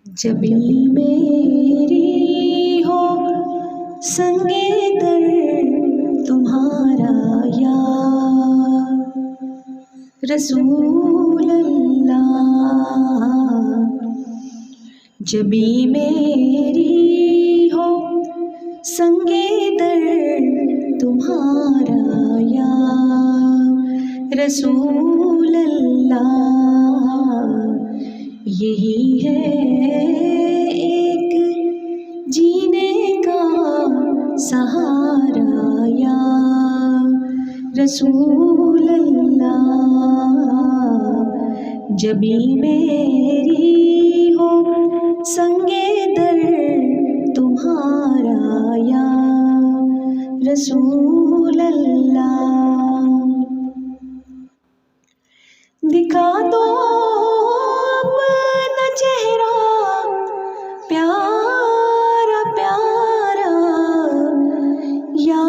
जबी मेरी हो संगे दर तुम्हारा यार रसूल अल्लाह। जबी मेरी हो संगे दर तुम्हारा यार रसूल अल्लाह। यही है एक जीने का सहारा या रसूल अल्लाह। जबी मेरी हो संगे दर तुम्हारा या रसूल अल्लाह। दिखा दो अपना चेहरा प्यारा प्यारा या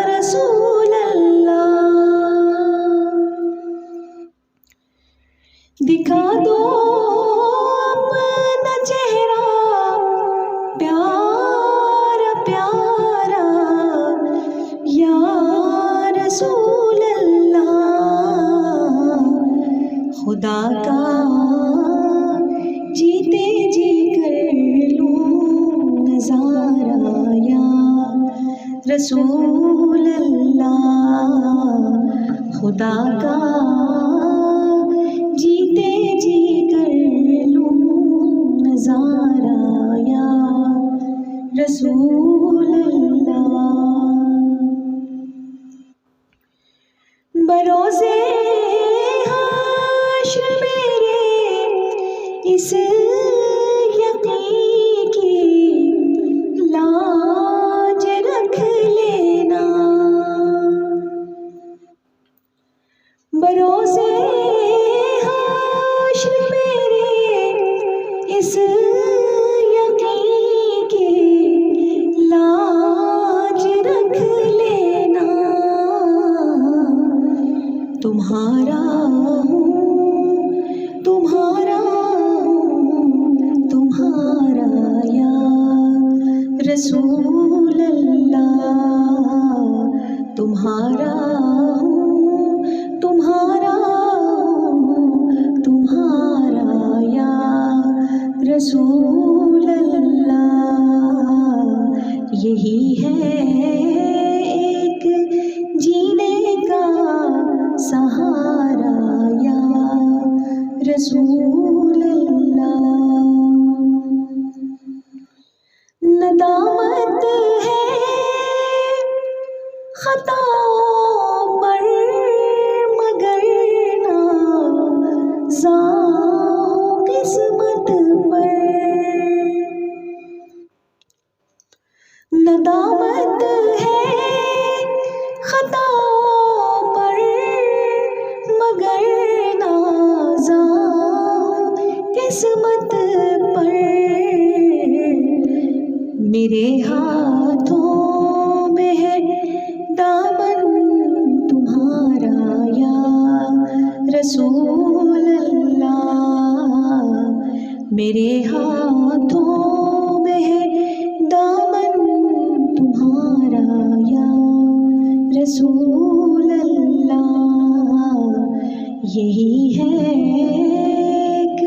रसूल अल्लाह। दिखा दो अपना चेहरा प्यारा प्यारा या रसूल अल्लाह। खुदा का जीते जी कर लूं नज़ारा या रसूल अल्लाह। खुदा का जीते जी कर लूं नज़ारा या रसूल अल्लाह। बरोज़े हाशर मेरे इस यकीन की लाज रख लेना। बरोज़े हाशर मेरे इस यकीन की लाज रख लेना। तुम्हारा तुम्हारा या रसूल अल्लाह। तुम्हारा तुम्हारा या रसूल अल्लाह। यही है एक जीने का सहारा या रसूल अल्लाह। नदामत है खताओं पर मगर नाज़ा किस्मत पर। नदामत है खताओं पर मगर नाज़ा किस्मत पर। मेरे हाथों में है दामन तुम्हारा या रसूल अल्लाह। मेरे हाथों में है दामन तुम्हारा या रसूल अल्लाह। यही है एक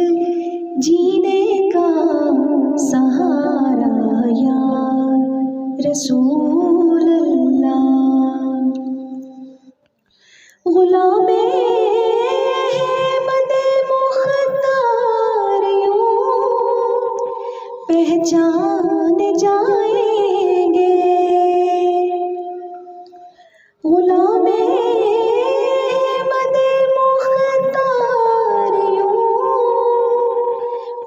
जीने का सहारा या रसूल अल्लाह। गुलामे मदे मुख्तार यूं पहचान जाएंगे। गुलामे मदे मुख्तार यूं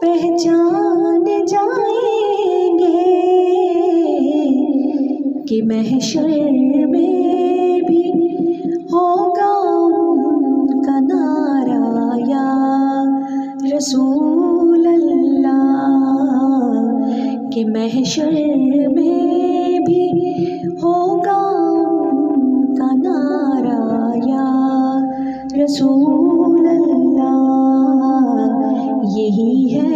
पहचान जाएंगे कि महशर में भी होगा उनका नारा या रसूल अल्लाह। कि महशर में भी होगा उनका नारा या रसूल अल्लाह। यही है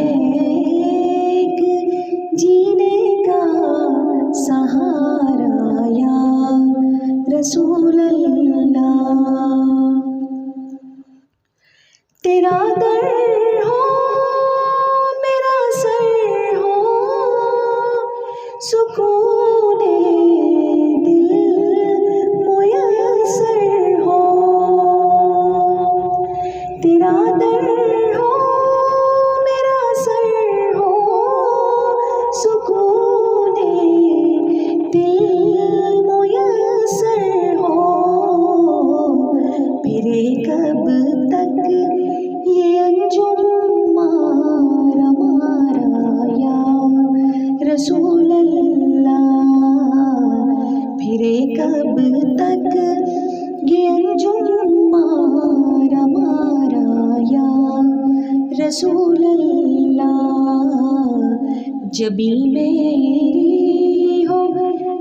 जबी मेरी हो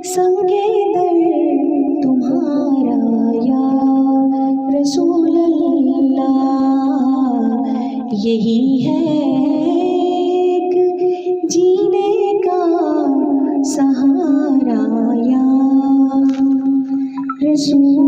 संगे दर तुम्हारा या रसूल अल्लाह। यही है एक जीने का सहारा या रसूल